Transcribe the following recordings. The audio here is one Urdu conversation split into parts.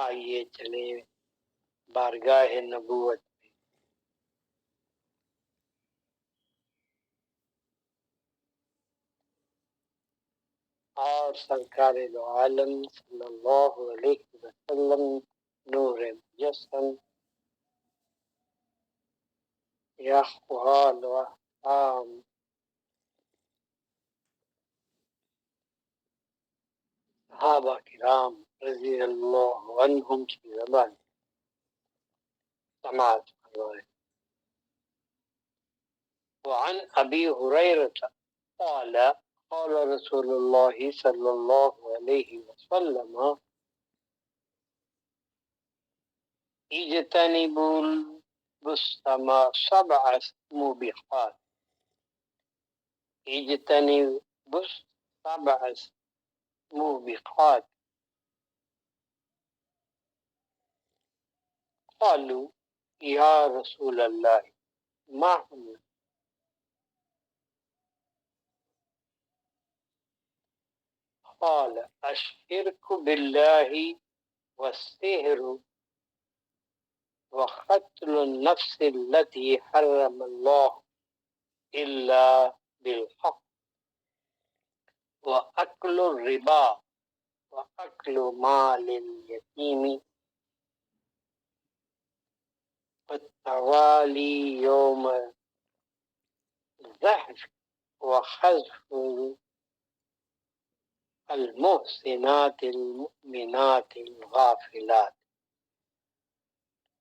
آئیے چلیں بارگاہ نبوت میں. اور سرکار دو عالم صلی اللہ علیہ وسلم نور مجسم یا اخوال و احکام صحابہ کرام رضی اللہ عنہم کی زبان سماعت فرمائے. وعن ابی ہریرہ قال قال رسول اللہ صلی اللہ علیہ وسلم اجتنبوا سبع موبقات اجتنبوا سبع موبقات. قالوا یا رسول اللہ ما ہن قال الشرك بالله والسحر وقتل النفس التي حرم الله إلا بالحق وأكل الربا وأكل مال اليتيم والتوالي يوم الزحف وخذف المحسنات المؤمنات الغافلات.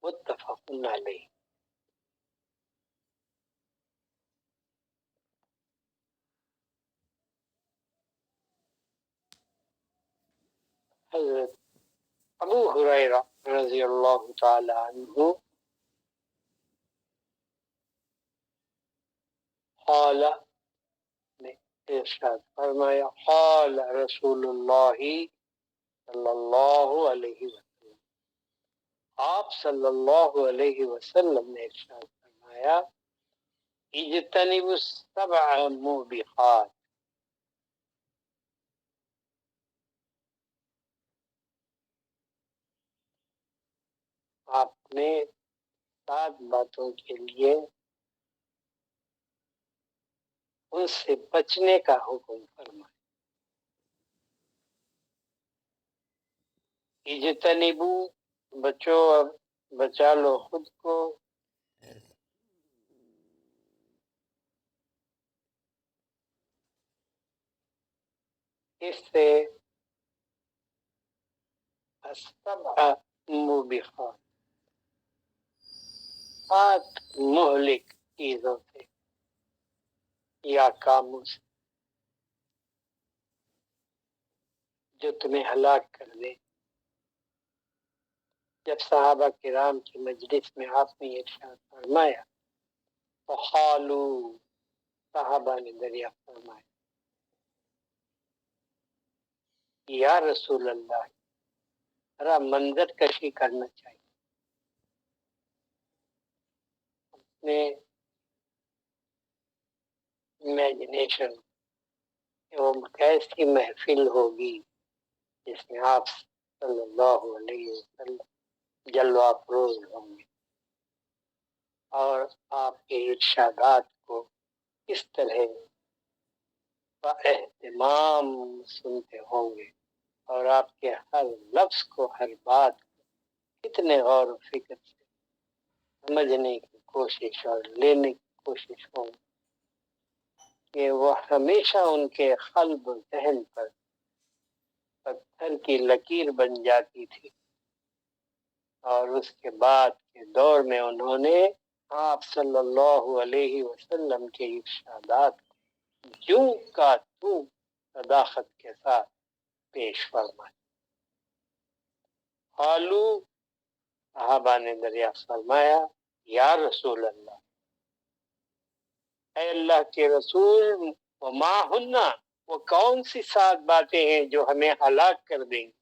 متفق علیہ. حضرت ابو ہریرہ رضی اللہ تعالی عنہ قال نے ارشاد فرمایا قال رسول اللہ صلی اللہ علیہ وسلم آپ صلی اللہ علیہ وسلم نے ارشاد فرمایا اجتنبوا السبع موبقات آپ نے 7 باتوں کے لیے ان سے بچنے کا حکم فرمایا. اجتنبو بچو بچا لو خود کو اس سے السبع موبقات 7 مہلک چیزوں سے یا کاموں سے جو تمہیں ہلاک کر دے. جب صحابہ کرام کی مجلس میں آپ نے ارشاد فرمایا فقالوا صحابہ نے دریافت فرمایا یا رسول اللہ ذرا منظر کشی کرنا چاہیے. اپنے امیجنیشن وہ کیسی محفل ہوگی جس میں آپ صلی اللہ علیہ وسلم جلوہ افروز ہوں گے اور آپ کے ارشادات کو کس طرح اہتمام سنتے ہوں گے اور آپ کے ہر لفظ کو ہر بات کو کتنے غور و فکر سے سمجھنے کی کوشش اور لینے کی کوشش ہوں کہ وہ ہمیشہ ان کے قلب و ذہن پر پتھر کی لکیر بن جاتی تھی. اور اس کے بعد کے دور میں انہوں نے آپ صلی اللہ علیہ وسلم کے ارشادات یوں کا توں صداقت کے ساتھ پیش فرمائے. قالو صحابہ نے دریافت فرمایا یا رسول اللہ اے اللہ کے رسول وما ہننا وہ کون سی 7 باتیں ہیں جو ہمیں ہلاک کر دیں گی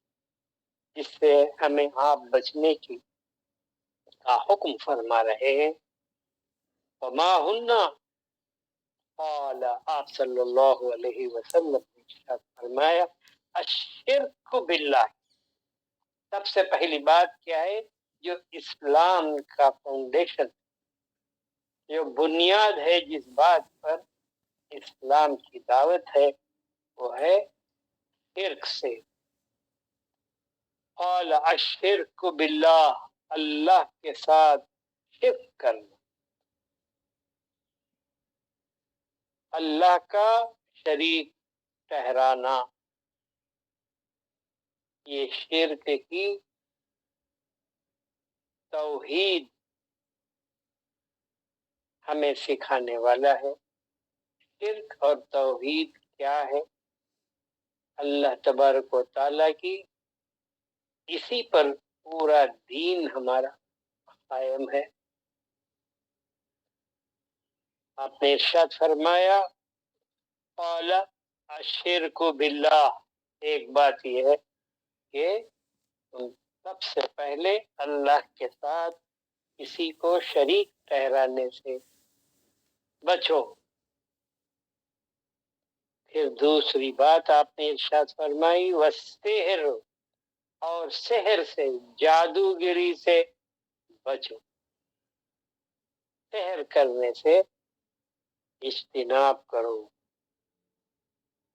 جس سے ہمیں آپ بچنے کی کا حکم فرما رہے ہیں. وما ہننا قال آپ صلی اللہ علیہ وسلم نے فرمایا الشرک باللہ سب سے پہلی بات کیا ہے؟ جو اسلام کا فاؤنڈیشن، جو بنیاد ہے جس بات پر اسلام کی دعوت ہے، وہ ہے شرک سے۔ قال الشرک باللہ، اللہ کے ساتھ شرک کرنا، اللہ کا شریک ٹھہرانا، یہ شرک کی توحید ہمیں سکھانے والا ہے۔ شرک اور توحید کیا ہے؟ اللہ تبارک و تعالیٰ کی، اسی پر پورا دین ہمارا قائم ہے۔ آپ نے ارشاد فرمایا قال الشرک باللہ، ایک بات یہ ہے کہ تم سب سے پہلے اللہ کے ساتھ کسی کو شریک ٹھہرانے سے بچو۔ پھر دوسری بات آپ نے ارشاد فرمائی والسحر، اور سحر سے، جادوگری سے بچو، سحر کرنے سے اجتناب کرو۔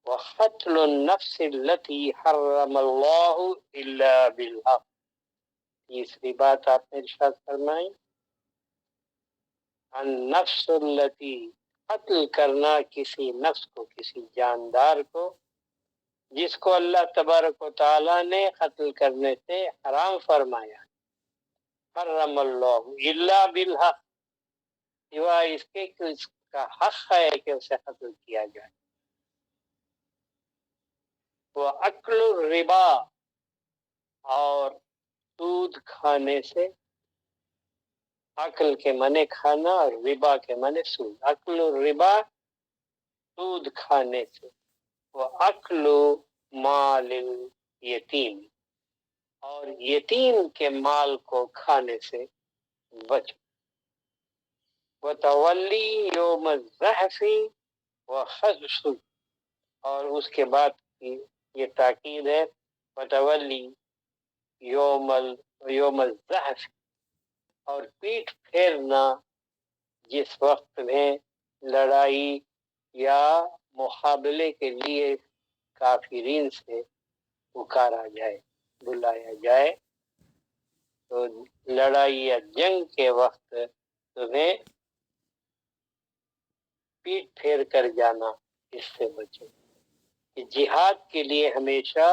وقتل النفس التي حرم اللہ الا بالحق، تیسری بات آپ نے ارشاد فرمائی النفس التي، قتل کرنا کسی نفس کو، کسی جاندار کو جس کو اللہ تبارک و تعالیٰ نے قتل کرنے سے حرام فرمایا، حرم اللہ الا بالحق، سوائے اس کے کہ اس کا حق ہے کہ اسے قتل کیا جائے۔ وہ اکل الربا، اور سود کھانے سے، عقل کے معنی کھانا اور ربا کے معنی سود، اکل الربا سود کھانے سے، وہ اکل مال الیتیم، اور یتیم کے مال کو کھانے سے بچو۔ وتولی یوم الزحف وخذف، اور اس کے بعد کی یہ تاکید ہے وتولی یوم الزحف، اور پیٹھ پھیرنا جس وقت میں لڑائی یا مقابلے کے لیے کافرین سے پکارا جائے، بلایا جائے، تو لڑائی یا جنگ کے وقت تمہیں پیٹ پھیر کر جانا، اس سے بچو۔ جہاد کے لیے ہمیشہ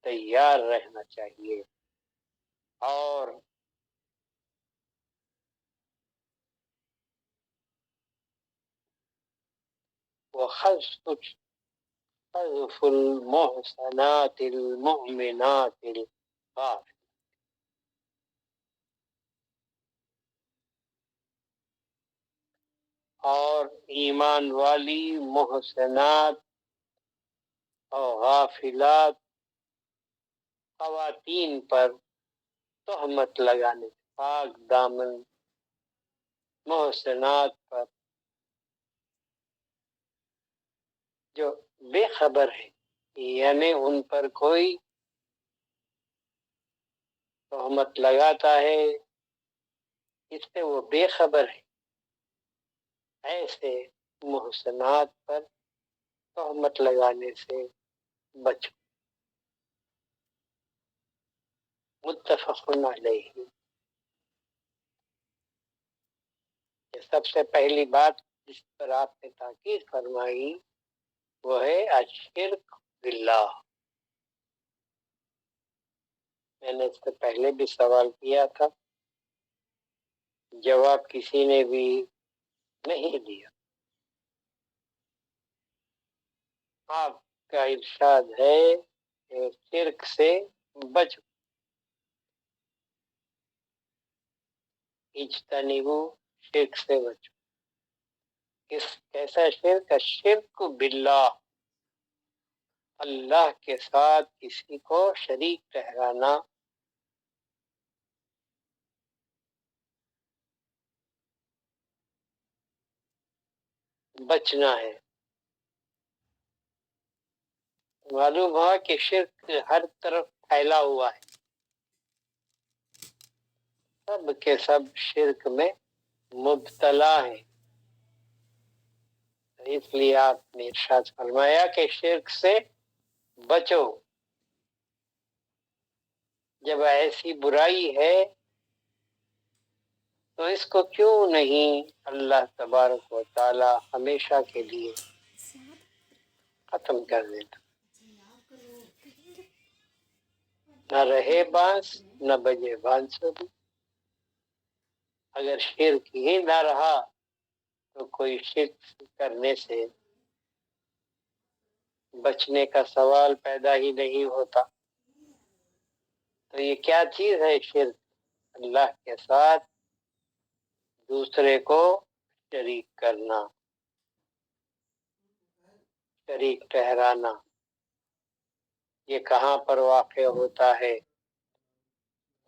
تیار رہنا چاہیے، اور قذف المحصنات المؤمنات الغافلات، اور ایمان والی محسنات اور غافلات خواتین پر تہمت لگانے، پاک دامن محسنات پر جو بے خبر ہے، یعنی ان پر کوئی تہمت لگاتا ہے اس سے وہ بے خبر ہے، ایسے محسنات پر تہمت لگانے سے بچو۔ متفق علیہ، سب سے پہلی بات جس پر آپ نے تاکید فرمائی وہ ہے الشرک باللہ۔ میں نے اس سے پہلے بھی سوال کیا تھا، جواب کسی نے بھی نہیں دیا۔ آپ کا ارشاد ہے کہ شرک سے بچو، اجتنبو، شرک سے بچو۔ کیسا شرک؟ الشرک باللہ، اللہ کے ساتھ کسی کو شریک ٹھہرانا، بچنا ہے۔ معلوم ہوا کہ شرک ہر طرف پھیلا ہوا ہے، سب کے سب شرک میں مبتلا ہیں. اس لیے آپ نے ارشاد فرمایا کہ شرک سے بچو. جب ایسی برائی ہے تو اس کو کیوں نہیں اللہ تبارک و تعالی ہمیشہ کے لیے ختم کر دیتا. نہ رہے بانس نہ بجے بانسری. اگر شرک ہی نہ رہا تو کوئی شرک کرنے سے بچنے کا سوال پیدا ہی نہیں ہوتا. تو یہ کیا چیز ہے شرک؟ اللہ کے ساتھ دوسرے کو شریک کرنا، شریک ٹھہرانا. یہ کہاں پر واقع ہوتا ہے؟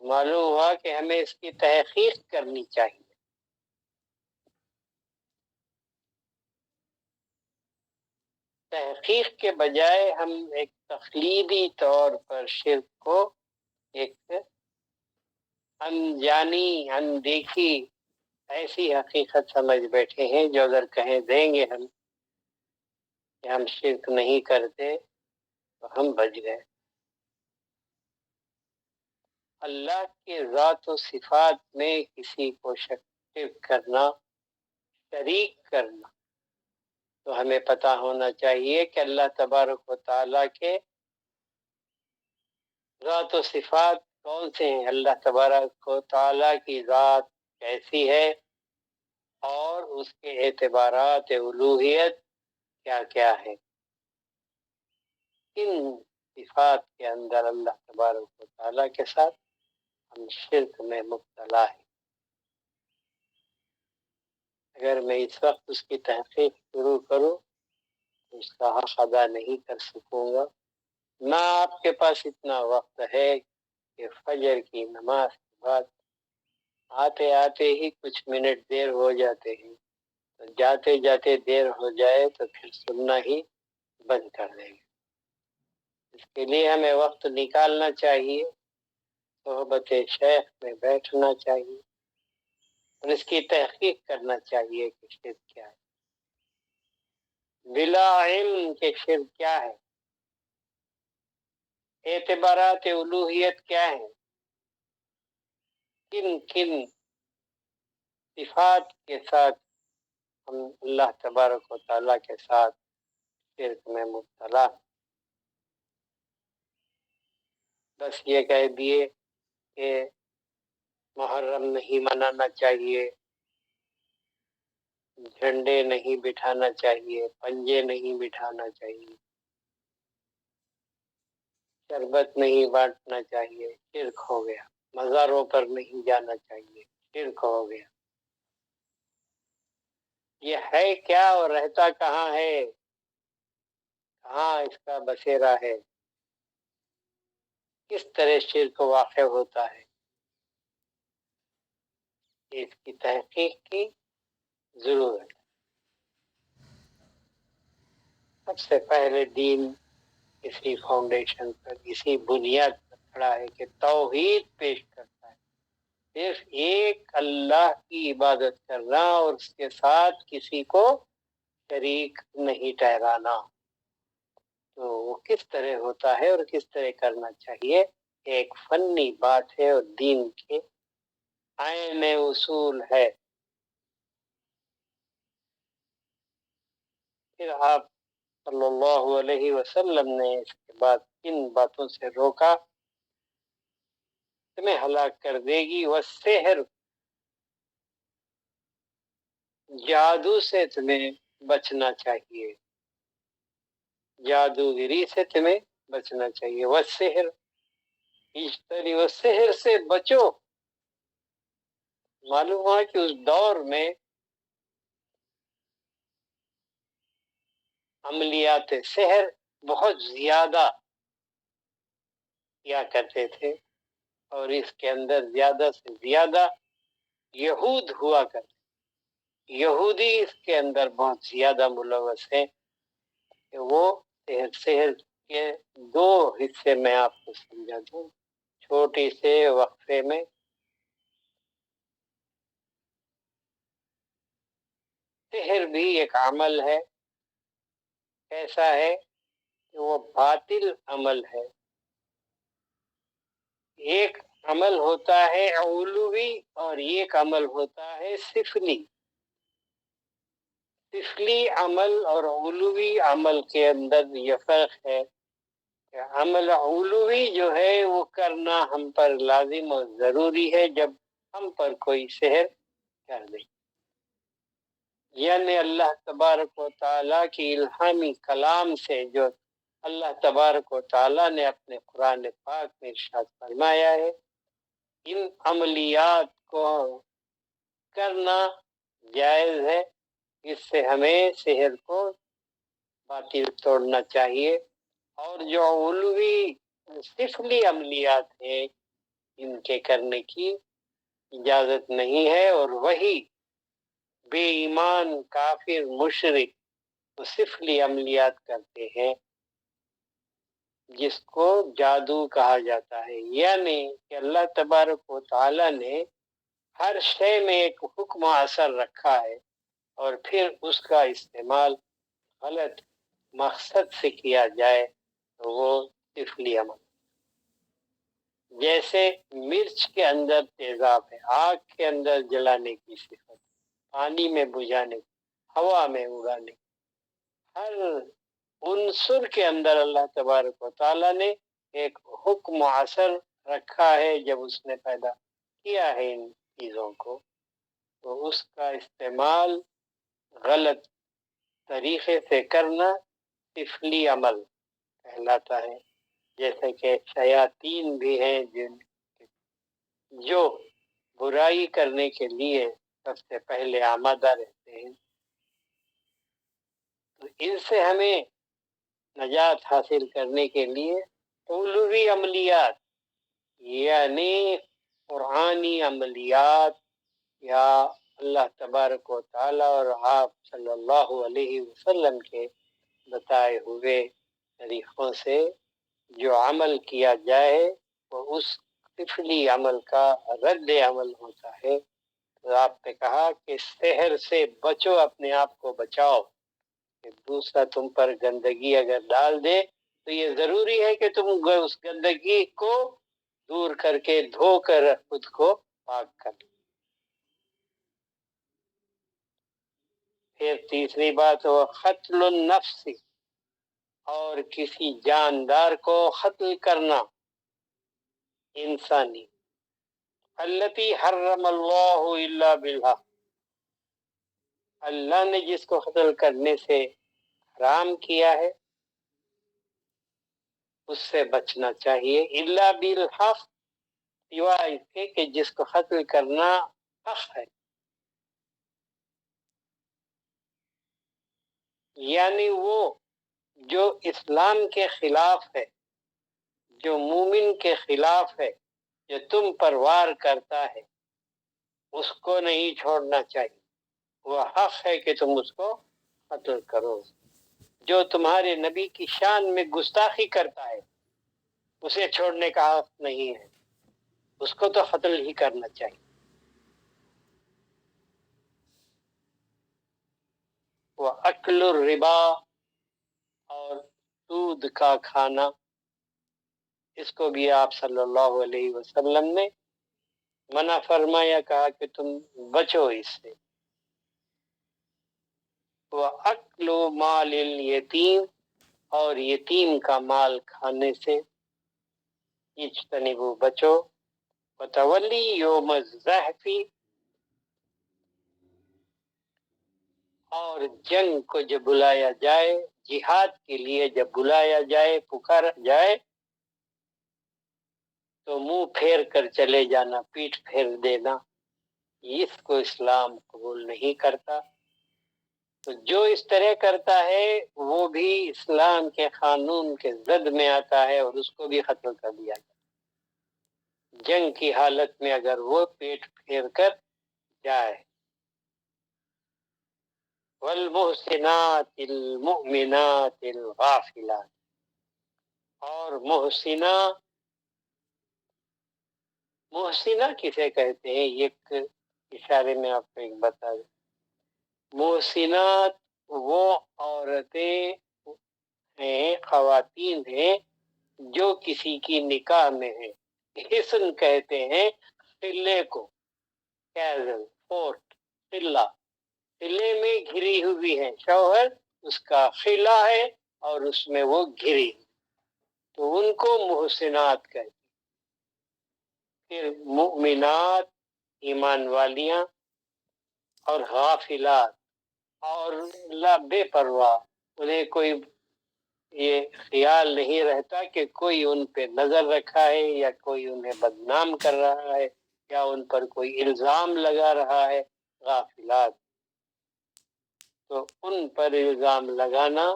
معلوم ہوا کہ ہمیں اس کی تحقیق کرنی چاہیے. تحقیق کے بجائے ہم ایک تقلیدی طور پر شرک کو ایک انجانی اندیکھی ایسی حقیقت سمجھ بیٹھے ہیں جو اگر کہیں دیں گے ہم کہ ہم شرک نہیں کرتے تو ہم بچ گئے. اللہ کے ذات و صفات میں کسی کو شرک کرنا، شریک کرنا، تو ہمیں پتہ ہونا چاہیے کہ اللہ تبارک و تعالیٰ کے ذات و صفات کون سے ہیں. اللہ تبارک و تعالیٰ کی ذات کیسی ہے اور اس کے اعتبارات الوہیت کیا کیا ہے. کن صفات کے اندر اللہ تبارک و تعالیٰ کے ساتھ ہم شرک میں مبتلا ہیں. اگر میں اس وقت اس کی تحقیق شروع کروں تو اس کا حق ادا نہیں کر سکوں گا. نہ آپ کے پاس اتنا وقت ہے کہ فجر کی نماز کے بعد آتے آتے ہی کچھ منٹ دیر ہو جاتے ہیں تو جاتے جاتے دیر ہو جائے تو پھر سننا ہی بند کر دیں گے. اس کے لیے ہمیں وقت نکالنا چاہیے، صحبت شیخ میں بیٹھنا چاہیے اور اس کی تحقیق کرنا چاہیے کہ شرک کیا ہے. بلا علم کے شرک کیا ہے، اعتبارات الوہیت کیا ہیں، کن کن صفات کے ساتھ ہم اللہ تبارک و تعالیٰ کے ساتھ شرک میں مبتلا. بس یہ کہہ دیے کہ محرم نہیں منانا چاہیے، جھنڈے نہیں بٹھانا چاہیے، پنجے نہیں بٹھانا چاہیے، شربت نہیں بانٹنا چاہیے، شرک ہو گیا. مزاروں پر نہیں جانا چاہیے، شرک ہو گیا. یہ ہے کیا اور رہتا کہاں ہے؟ کہاں اس کا بسیرا ہے؟ کس طرح شرک واقع ہوتا ہے؟ اس کی تحقیق کی ضرورت. سب سے پہلے دین اسی فاؤنڈیشن پر، اسی بنیاد پر کھڑا ہے کہ توحید پیش کرتا ہے. صرف ایک اللہ کی عبادت کرنا اور اس کے ساتھ کسی کو شریک نہیں ٹھہرانا. تو وہ کس طرح ہوتا ہے اور کس طرح کرنا چاہیے ایک فنی بات ہے اور دین کے عین اصول ہے. پھر آپ صلی اللہ علیہ وسلم نے اس کے بعد کن باتوں سے روکا؟ تمہیں ہلاک کر دے گی. والسحر، جادو سے تمہیں بچنا چاہیے، جادوگری سے تمہیں بچنا چاہیے. والسحر اجتنی، والسحر سے بچو. معلوم ہوا کہ اس دور میں عملیات سحر بہت زیادہ کیا کرتے تھے اور اس کے اندر زیادہ سے زیادہ یہود ہوا کرتے. یہودی اس کے اندر بہت زیادہ ملوث ہیں کہ وہ سحر کے دو حصے میں آپ کو سمجھا دوں چھوٹی سے وقفے میں. سحر بھی ایک عمل ہے، ایسا ہے کہ وہ باطل عمل ہے۔ ایک عمل ہوتا ہے علوی اور ایک عمل ہوتا ہے سفلی۔ سفلی عمل اور علوی عمل کے اندر یہ فرق ہے کہ عمل علوی جو ہے وہ کرنا ہم پر لازم اور ضروری ہے جب ہم پر کوئی سحر کر دے، یعنی اللہ تبارک و تعالیٰ کی الہامی کلام سے جو اللہ تبارک و تعالیٰ نے اپنے قرآن پاک میں ارشاد فرمایا ہے، ان عملیات کو کرنا جائز ہے۔ اس سے ہمیں سحر کو باطل توڑنا چاہیے، اور جو علوی سفلی عملیات ہیں ان کے کرنے کی اجازت نہیں ہے، اور وہی بے ایمان کافر مشرک وہ سفلی عملیات کرتے ہیں جس کو جادو کہا جاتا ہے، یعنی کہ اللہ تبارک و تعالی نے ہر شے میں ایک حکم و اثر رکھا ہے اور پھر اس کا استعمال غلط مقصد سے کیا جائے تو وہ سفلی عمل۔ جیسے مرچ کے اندر تیزاب ہے، آگ کے اندر جلانے کی صفت، پانی میں بجھانے، ہوا میں اڑانے، ہر عنصر کے اندر اللہ تبارک و تعالیٰ نے ایک حکم و اثر رکھا ہے۔ جب اس نے پیدا کیا ہے ان چیزوں کو تو اس کا استعمال غلط طریقے سے کرنا سفلی عمل کہلاتا ہے۔ جیسے کہ شیاطین بھی ہیں جو برائی کرنے کے لیے سب سے پہلے آمادہ رہتے ہیں، تو ان سے ہمیں نجات حاصل کرنے کے لیے علوی عملیات یعنی قرآنی عملیات یا اللہ تبارک و تعالی اور آپ صلی اللہ علیہ وسلم کے بتائے ہوئے طریقوں سے جو عمل کیا جائے وہ اس سفلی عمل کا رد عمل ہوتا ہے۔ تو آپ نے کہا کہ سحر سے بچو، اپنے آپ کو بچاؤ، کہ دوسرا تم پر گندگی اگر ڈال دے تو یہ ضروری ہے کہ تم اس گندگی کو دور کر کے دھو کر خود کو پاک کر۔ پھر تیسری بات وہ قتل النفس، اور کسی جاندار کو قتل کرنا، انسانی، التی حرم اللہ الا بالحق، اللہ نے جس کو قتل کرنے سے حرام کیا ہے اس سے بچنا چاہیے، الا بالحق، سوائے اس کے کہ جس کو قتل کرنا حق ہے، یعنی وہ جو اسلام کے خلاف ہے، جو مومن کے خلاف ہے، جو تم پر وار کرتا ہے اس کو نہیں چھوڑنا چاہیے، وہ حق ہے کہ تم اس کو قتل کرو۔ جو تمہارے نبی کی شان میں گستاخی کرتا ہے اسے چھوڑنے کا حق نہیں ہے، اس کو تو قتل ہی کرنا چاہیے۔ وہ اکل الربا، اور سود کا کھانا، اس کو بھی آپ صلی اللہ علیہ وسلم نے منع فرمایا، کہا کہ تم بچو اس سے۔ وہ اکل مال الیتیم، اور یتیم کا مال کھانے سے اجتنبو، بچو۔ وتولی یوم الزحف، اور جنگ کو جب بلایا جائے، جہاد کے لیے جب بلایا جائے، پکارا جائے تو منہ پھیر کر چلے جانا، پیٹھ پھیر دینا، اس کو اسلام قبول نہیں کرتا۔ تو جو اس طرح کرتا ہے وہ بھی اسلام کے قانون کے ضد میں آتا ہے اور اس کو بھی ختم کر دیا جائے جنگ کی حالت میں اگر وہ پیٹ پھیر کر جائے۔ والمحسنات المؤمنات الغافلات، اور محسنہ کسے کہتے ہیں، ایک اشارے میں آپ کو ایک بتا دیں، محسنات وہ عورتیں ہیں، خواتین ہیں جو کسی کی نکاح میں ہیں. حسن کہتے ہیں قلعے کو، کیزل فورٹ، قلعہ، قلعے میں گھری ہوئی ہے، شوہر اس کا قلعہ ہے اور اس میں وہ گھری، تو ان کو محسنات کہتے. پھر مؤمنات ایمان والیاں، اور غافلات اور بے پرواہ، انہیں کوئی یہ خیال نہیں رہتا کہ کوئی ان پہ نظر رکھا ہے یا کوئی انہیں بدنام کر رہا ہے یا ان پر کوئی الزام لگا رہا ہے. غافلات، تو ان پر الزام لگانا،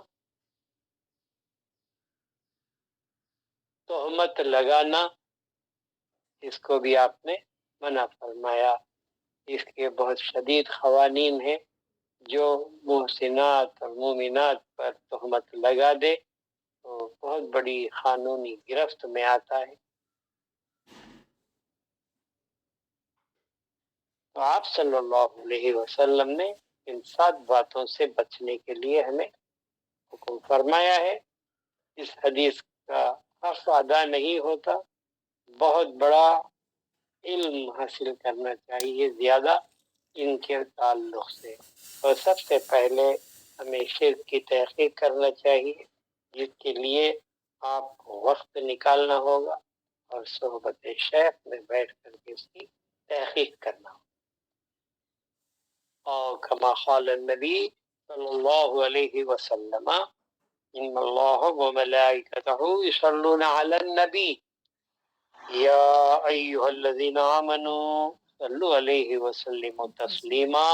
تہمت لگانا، اس کو بھی آپ نے منع فرمایا. اس کے بہت شدید قوانین ہیں. جو محسنات اور مومنات پر تہمت لگا دے تو بہت بڑی قانونی گرفت میں آتا ہے. تو آپ صلی اللہ علیہ وسلم نے ان 7 باتوں سے بچنے کے لیے ہمیں حکم فرمایا ہے. اس حدیث کا حق ادا نہیں ہوتا. بہت بڑا علم حاصل کرنا چاہیے زیادہ ان کے تعلق سے. اور سب سے پہلے ہمیں شرک کی تحقیق کرنا چاہیے، جس کے لیے آپ کو وقت نکالنا ہوگا اور صحبت شیخ میں بیٹھ کر کے اس کی تحقیق کرنا ہوگا. اور کما قال النبی صلی اللہ علیہ وسلم ان اللہ وملائکتہ یصلون علی النبی یا ایھا الذین آمنوا صلوا علیہ وسلموا تسلیما.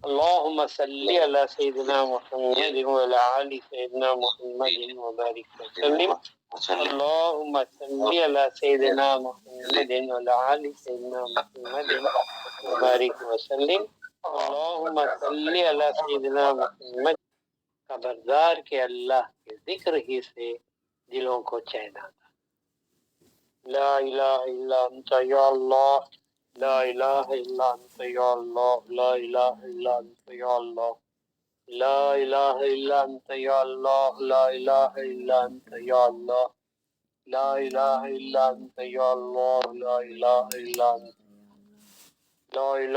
اللهم صل على سيدنا محمد وعلى آل سيدنا محمد وبارك وسلم. اللهم صل على سيدنا محمد وعلى آل سيدنا محمد وبارك وسلم. اللهم صل على سيدنا محمد. خبردار کہ اللہ کے ذکر ہی سے دلوں کو چین آتا. لا الہ الا انت یا اللہ، لا الہ الا انت یا اللہ، لا الہ الا انت یا اللہ، لا الہ الا انت یا اللہ، لا الہ الا انت یا اللہ، لا الہ الا انت یا اللہ، لا الہ الا انت، لا الہ